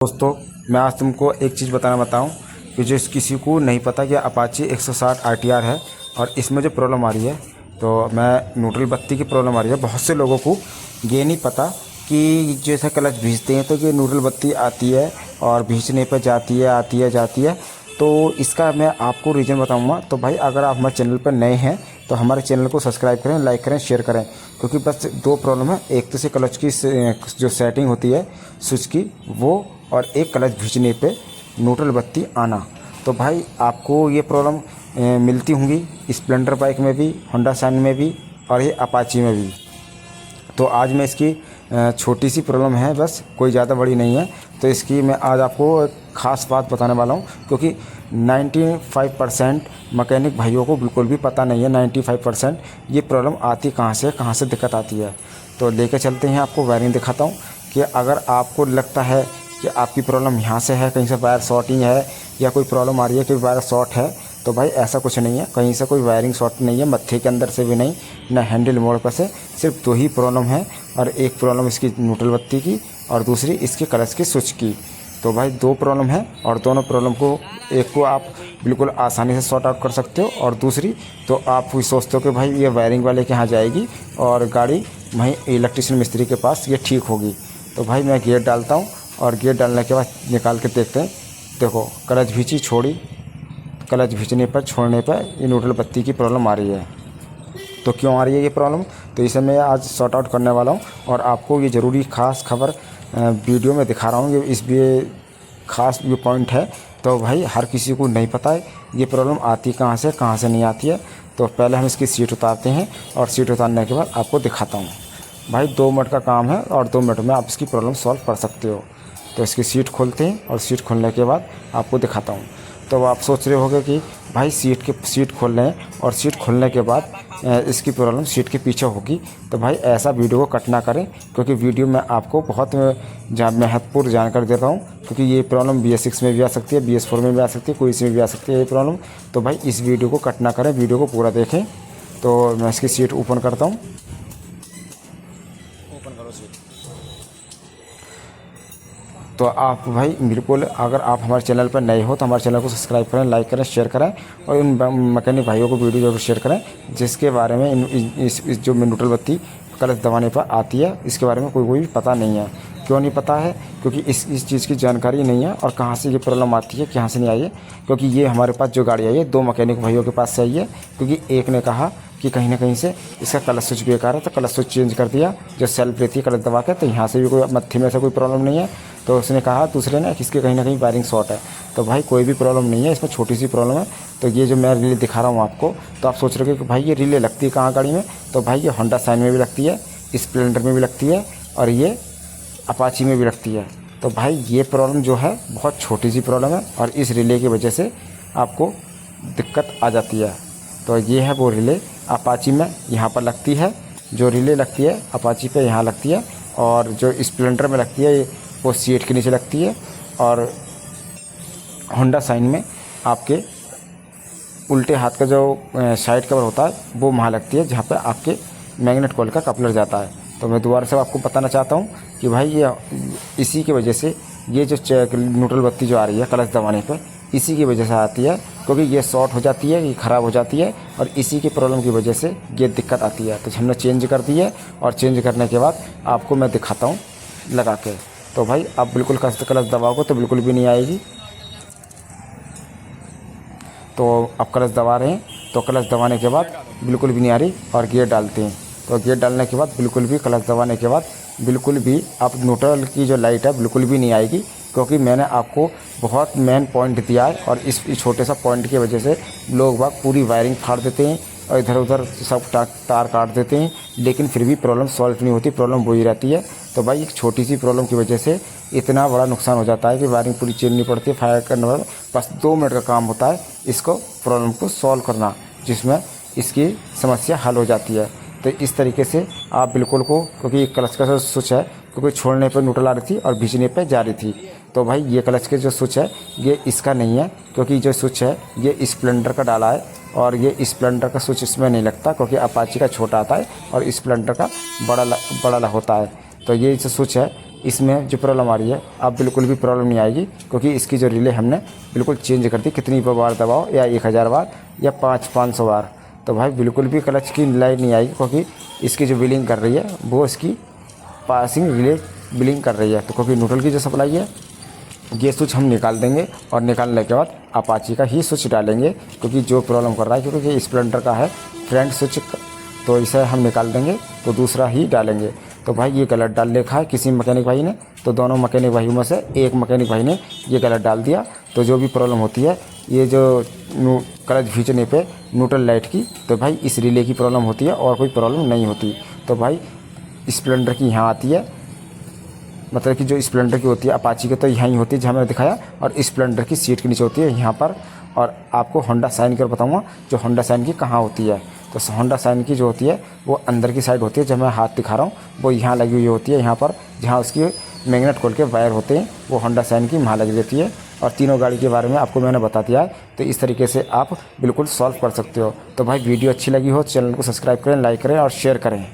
दोस्तों, मैं आज तुमको एक चीज़ बताऊं कि जो किसी को नहीं पता कि अपाची 160 आरटीआर है और इसमें जो प्रॉब्लम आ रही है, तो मैं न्यूट्रल बत्ती की प्रॉब्लम आ रही है। बहुत से लोगों को ये नहीं पता कि जैसे क्लच भींचते हैं तो ये न्यूट्रल बत्ती आती है और भींचने पर जाती है, आती है, जाती है। तो इसका मैं आपको रीज़न बताऊंगा। तो भाई, अगर आप हमारे चैनल पर नए हैं तो हमारे चैनल को सब्सक्राइब करें, लाइक करें, शेयर करें। क्योंकि बस दो प्रॉब्लम है, एक तो से क्लच की जो सेटिंग होती है स्विच की वो, और एक क्लच भींचने पे न्यूट्रल बत्ती आना। तो भाई, आपको ये प्रॉब्लम मिलती होंगी स्प्लेंडर बाइक में भी, होंडा शाइन में भी, और ये अपाची में भी। तो आज मैं इसकी छोटी सी प्रॉब्लम है, बस कोई ज़्यादा बड़ी नहीं है। तो इसकी मैं आज आपको एक ख़ास बात बताने वाला हूँ, क्योंकि 95% मैकेनिक भाइयों को बिल्कुल भी पता नहीं है। 95% ये प्रॉब्लम आती कहाँ से दिक्कत आती है। तो लेके चलते हैं, आपको वायरिंग दिखाता हूँ कि अगर आपको लगता है कि आपकी प्रॉब्लम यहाँ से है, कहीं से वायर शॉर्टिंग है, या कोई प्रॉब्लम आ रही है कि वायर शॉर्ट है, तो भाई ऐसा कुछ नहीं है। कहीं से कोई वायरिंग शॉर्ट नहीं है, मत्थे के अंदर से भी नहीं, ना हैंडल मोड़ पर से। सिर्फ दो ही प्रॉब्लम है, और एक प्रॉब्लम इसकी न्यूट्रल बत्ती की और दूसरी इसके क्लच की स्विच की। तो भाई, दो प्रॉब्लम है, और दोनों प्रॉब्लम को एक को आप बिल्कुल आसानी से सॉर्ट आउट कर सकते हो, और दूसरी तो आप भी सोचते हो कि भाई ये वायरिंग वाले के यहाँ जाएगी और गाड़ी वहीं इलेक्ट्रिशियन मिस्त्री के पास ये ठीक होगी। तो भाई, मैं गियर डालता हूँ, और गियर डालने के बाद निकाल के देखते हैं। देखो, क्लच भींची, छोड़ी, क्लच भींचने पर, छोड़ने पर ये न्यूट्रल बत्ती की प्रॉब्लम आ रही है। तो क्यों आ रही है ये प्रॉब्लम, तो इसे मैं आज सॉर्ट आउट करने वाला हूँ, और आपको ये ज़रूरी ख़ास खबर वीडियो में दिखा रहा हूँ। ये इस लिए ख़ास व्यू पॉइंट है। तो भाई, हर किसी को नहीं पता है ये प्रॉब्लम आती कहाँ से नहीं आती है। तो पहले हम इसकी सीट उतारते हैं, और सीट उतारने के बाद आपको दिखाता हूँ। भाई, 2 मिनट का काम है, और 2 मिनट में आप इसकी प्रॉब्लम सॉल्व कर सकते हो। तो इसकी सीट खोलते हैं, और सीट खोलने के बाद आपको दिखाता हूँ। तो आप सोच रहे होंगे कि भाई सीट खोल रहे हैं, और सीट खोलने के बाद इसकी प्रॉब्लम सीट के पीछे होगी। तो भाई, ऐसा वीडियो को कट ना करें, क्योंकि वीडियो में आपको बहुत महत्वपूर्ण जानकारी दे रहा हूँ। क्योंकि ये प्रॉब्लम BS6 में भी आ सकती है, BS4 में भी आ सकती है, कोई इसमें भी आ सकती है ये प्रॉब्लम। तो भाई, इस वीडियो को कट ना करें, वीडियो को पूरा देखें। तो मैं इसकी सीट ओपन करता हूँ। ओपन करो सीट। तो आप भाई, बिल्कुल अगर आप हमारे चैनल पर नए हो तो हमारे चैनल को सब्सक्राइब करें, लाइक करें, शेयर करें, और इन मैकेनिक भाइयों को वीडियो जरूर शेयर करें जिसके बारे में इस जो न्यूट्रल बत्ती क्लच दबाने पर आती है, इसके बारे में कोई भी पता नहीं है। क्यों नहीं पता है, क्योंकि इस चीज़ की जानकारी नहीं है, और कहाँ से ये प्रॉब्लम आती है, कहाँ से नहीं आई है। क्योंकि ये हमारे पास जो गाड़ी आई है, 2 मैकेनिक भाइयों के पास से आई है। क्योंकि एक ने कहा कि कहीं ना कहीं से इसका क्लच स्विच बेकार है, तो क्लच स्विच चेंज कर दिया, जो सेल्फ रहती है क्लच दबा के, तो यहाँ से भी कोई मत्थे में से कोई प्रॉब्लम नहीं है। तो उसने कहा दूसरे ने कि इसके कहीं ना कहीं वायरिंग शॉर्ट है। तो भाई, कोई भी प्रॉब्लम नहीं है, इसमें छोटी सी प्रॉब्लम है। तो ये जो मैं रिले दिखा रहा हूँ आपको, तो आप सोच रहे हो कि भाई ये रिले लगती है कहाँ गाड़ी में, तो भाई ये होंडा शाइन में भी लगती है, स्प्लेंडर में भी लगती है, और ये अपाची में भी लगती है। तो भाई, ये प्रॉब्लम जो है बहुत छोटी सी प्रॉब्लम है, और इस रिले की वजह से आपको दिक्कत आ जाती है। तो ये है वो रिले, अपाची में यहाँ पर लगती है, जो रिले लगती है अपाची पे यहाँ लगती है, और जो स्प्लेंडर में लगती है वो सीट के नीचे लगती है, और होंडा शाइन में आपके उल्टे हाथ का जो साइड कवर होता है वो वहाँ लगती है, जहाँ पे आपके मैग्नेट कॉइल का कपलर जाता है। तो मैं दोबारा से आपको बताना चाहता हूँ कि भाई, ये इसी की वजह से ये जो न्यूट्रल बत्ती जो आ रही है क्लच दबाने पर, इसी की वजह से आती है। क्योंकि ये शॉर्ट हो जाती है, ये ख़राब हो जाती है, और इसी की प्रॉब्लम की वजह से ये दिक्कत आती है। तो हमने चेंज कर दी है, और चेंज करने के बाद आपको मैं दिखाता हूँ लगा के। तो भाई, आप बिल्कुल क्लच दबाओगे तो बिल्कुल भी नहीं आएगी। तो आप क्लच दबा रहे हैं, तो क्लच दबाने के बाद बिल्कुल भी नहीं आ रही, और गियर डालते हैं, तो गियर डालने के बाद बिल्कुल भी, क्लच दबाने के बाद बिल्कुल भी आप न्यूट्रल की जो लाइट है बिल्कुल भी नहीं आएगी। क्योंकि मैंने आपको बहुत मेन पॉइंट दिया है, और इस छोटे सा पॉइंट की वजह से लोग बाग पूरी वायरिंग फाड़ देते हैं, और इधर उधर सब तार काट देते हैं, लेकिन फिर भी प्रॉब्लम सॉल्व नहीं होती, प्रॉब्लम वही रहती है। तो भाई, एक छोटी सी प्रॉब्लम की वजह से इतना बड़ा नुकसान हो जाता है कि वायरिंग पूरी चेंजनी पड़ती है। फायर करने वाला बस 2 मिनट का काम होता है इसको प्रॉब्लम को सॉल्व करना, जिसमें इसकी समस्या हल हो जाती है। तो इस तरीके से आप बिल्कुल को, क्योंकि क्लच का जो स्विच है, क्योंकि छोड़ने पर न्यूट्रल आ रही थी और भींचने पर जा रही थी। तो भाई, ये क्लच के जो स्विच है ये इसका नहीं है, क्योंकि जो स्विच है ये स्प्लेंडर का डाला है, और ये स्प्लेंडर का स्विच इसमें नहीं लगता, क्योंकि अपाची का छोटा आता है और स्प्लेंडर का बड़ा होता है। तो ये जो स्विच है इसमें जो प्रॉब्लम आ रही है अब बिल्कुल भी प्रॉब्लम नहीं आएगी, क्योंकि इसकी जो रिले हमने बिल्कुल चेंज कर दी। कितनी बार दबाओ, या 1000 बार या 500 बार, तो भाई बिल्कुल भी क्लच की लाइट नहीं आएगी, क्योंकि इसकी जो बिलिंग कर रही है वो इसकी पासिंग रिले बिलिंग कर रही है। तो क्योंकि न्यूट्रल की जो सप्लाई है ये स्विच हम निकाल देंगे, और निकालने के बाद अपाची का ही स्विच डालेंगे, क्योंकि जो प्रॉब्लम कर रहा है, क्योंकि ये स्प्लेंडर का है फ्रंट स्विच, तो इसे हम निकाल देंगे तो दूसरा ही डालेंगे। तो भाई ये गलत डाल रखा है किसी मैकेनिक भाई ने, तो दोनों मैकेनिक भाइयों में से एक मैकेनिक भाई ने ये गलत डाल दिया। तो जो भी प्रॉब्लम होती है ये जो क्लच खींचने पे न्यूट्रल लाइट की, तो भाई इस रिले की प्रॉब्लम होती है और कोई प्रॉब्लम नहीं होती। तो भाई स्प्लेंडर की यहाँ आती है, मतलब कि जो स्प्लेंडर की होती है अपाची की तो यहाँ ही होती है जहाँ मैंने दिखाया, और स्प्लेंडर की सीट के नीचे होती है यहाँ पर। और आपको होंडा साइन कर बताऊँगा जो होंडा साइन की कहाँ होती है। तो होंडा साइन की जो होती है वो अंदर की साइड होती है, जब मैं हाथ दिखा रहा हूँ वो यहाँ लगी हुई होती है, यहाँ पर जहाँ उसकी मैग्नेट खोल के वायर होते हैं वो होंडा साइन की वहाँ लगी रहती है। और तीनों गाड़ी के बारे में आपको मैंने बता दिया है, तो इस तरीके से आप बिल्कुल सॉल्व कर सकते हो। तो भाई वीडियो अच्छी लगी हो चैनल को सब्सक्राइब करें, लाइक करें और शेयर करें।